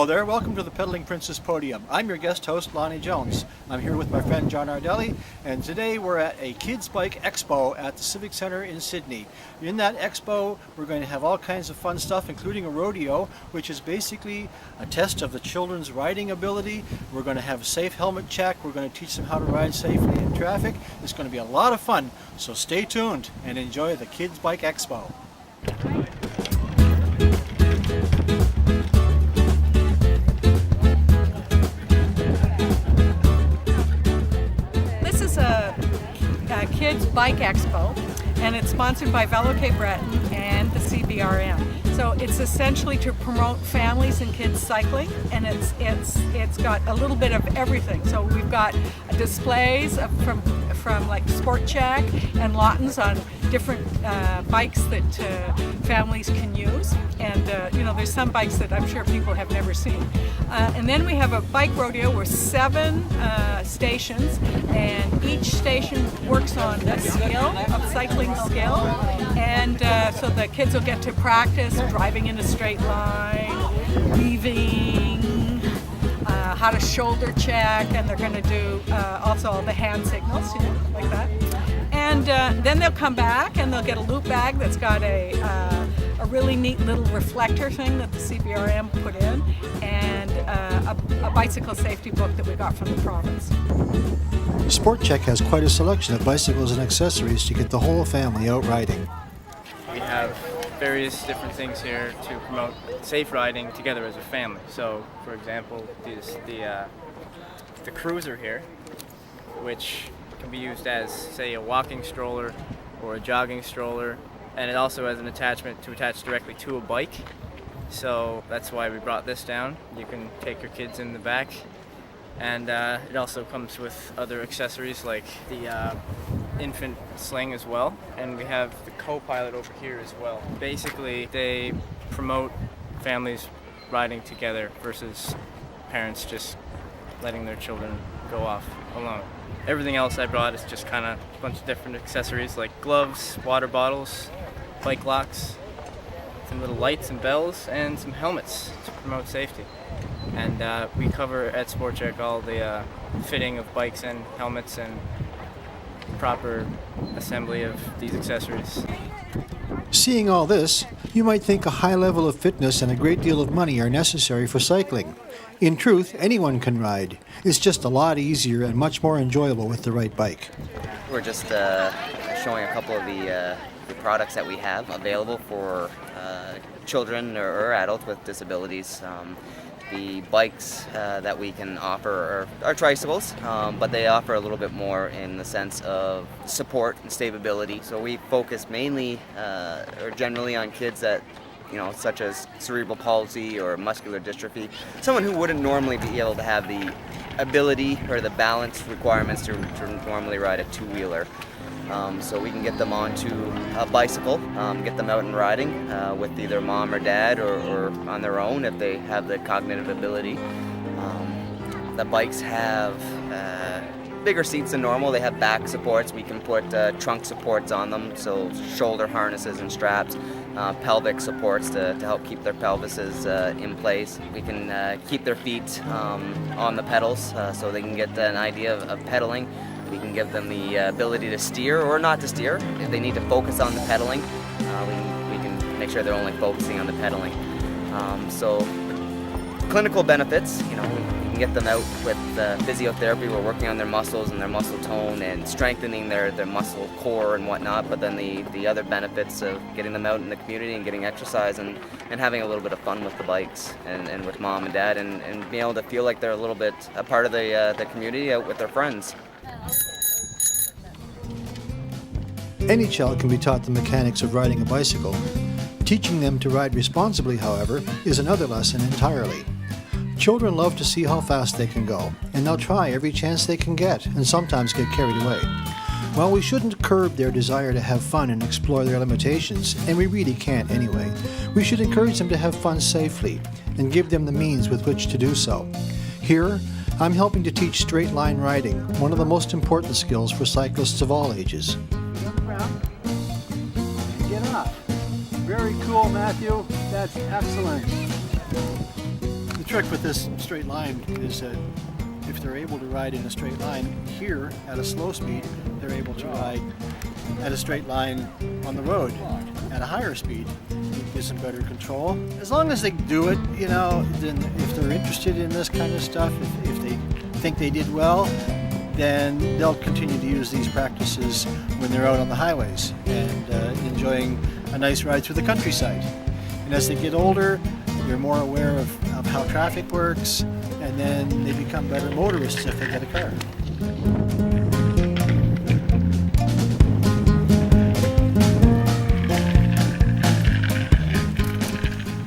Hello there, welcome to the Pedaling Princess Podium. I'm your guest host, Lonnie Jones. I'm here with my friend John Ardelli, and today we're at a Kids Bike Expo at the Civic Centre in Sydney. In that expo, we're going to have all kinds of fun stuff, including a rodeo, which is basically a test of the children's riding ability. We're going to have a safe helmet check. We're going to teach them how to ride safely in traffic. It's going to be a lot of fun, so stay tuned and enjoy the Kids Bike Expo. Kids Bike Expo, and it's sponsored by Velo Cape Breton and the CBRM. So it's essentially to promote families and kids cycling, and it's got a little bit of everything. So we've got displays from like Sport Check and Lawton's on different bikes that families can use, and there's some bikes that I'm sure people have never seen. And then we have a bike rodeo with 7 stations, and each station works on a skill, a cycling skill, and so the kids will get to practice driving in a straight line, weaving, how to shoulder check, and they're going to do also all the hand signals, like that. And then they'll come back and they'll get a loop bag that's got a really neat little reflector thing that the CBRM put in, and a bicycle safety book that we got from the province. Sport Check has quite a selection of bicycles and accessories to get the whole family out riding. We have various different things here to promote safe riding together as a family. So, for example, the cruiser here, which can be used as, say, a walking stroller or a jogging stroller, and it also has an attachment to attach directly to a bike. So that's why we brought this down. You can take your kids in the back, and it also comes with other accessories like the infant sling as well, and we have the co-pilot over here as well. Basically, they promote families riding together versus parents just letting their children go off alone. Everything else I brought is just kind of a bunch of different accessories like gloves, water bottles, bike locks, some little lights and bells, and some helmets to promote safety. And we cover at Sport Check all the fitting of bikes and helmets and proper assembly of these accessories. Seeing all this, you might think a high level of fitness and a great deal of money are necessary for cycling. In truth, anyone can ride. It's just a lot easier and much more enjoyable with the right bike. We're just showing a couple of the products that we have available for children or adults with disabilities. The bikes that we can offer are tricycles, but they offer a little bit more in the sense of support and stability. So we focus mainly or generally on kids that, such as cerebral palsy or muscular dystrophy, someone who wouldn't normally be able to have the ability or the balance requirements to normally ride a two-wheeler. So we can get them onto a bicycle, get them out and riding with either mom or dad or on their own if they have the cognitive ability. The bikes have bigger seats than normal. They have back supports. We can put trunk supports on them, so shoulder harnesses and straps, pelvic supports to help keep their pelvises in place. We can keep their feet on the pedals so they can get an idea of pedaling. We can give them the ability to steer or not to steer. If they need to focus on the pedaling, we can make sure they're only focusing on the pedaling. So clinical benefits, we can get them out with physiotherapy. We're working on their muscles and their muscle tone and strengthening their muscle core and whatnot. But then the other benefits of getting them out in the community and getting exercise and having a little bit of fun with the bikes and with mom and dad and being able to feel like they're a little bit a part of the community out with their friends. Any child can be taught the mechanics of riding a bicycle. Teaching them to ride responsibly, however, is another lesson entirely. Children love to see how fast they can go, and they'll try every chance they can get, and sometimes get carried away. While we shouldn't curb their desire to have fun and explore their limitations, and we really can't anyway, we should encourage them to have fun safely, and give them the means with which to do so. Here, I'm helping to teach straight line riding, one of the most important skills for cyclists of all ages. Get up. Very cool, Matthew. That's excellent. The trick with this straight line is that if they're able to ride in a straight line here at a slow speed, they're able to ride at a straight line on the road at a higher speed. It gives them better control. As long as they do it, you know, then if they're interested in this kind of stuff, if they think they did well, then they'll continue to use these practices when they're out on the highways and enjoying a nice ride through the countryside. And as they get older, they're more aware of how traffic works, and then they become better motorists if they get a car.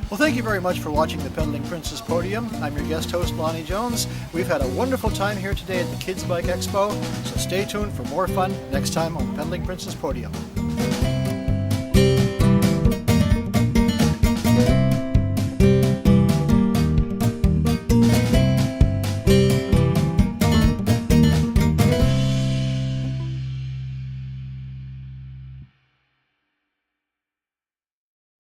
Well, thank you very much for watching the Pedaling Princess Podium. I'm your guest host, Lonnie Jones. We've had a wonderful time here today at the Kids Bike Expo, so stay tuned for more fun next time on Pedaling Princess Podium.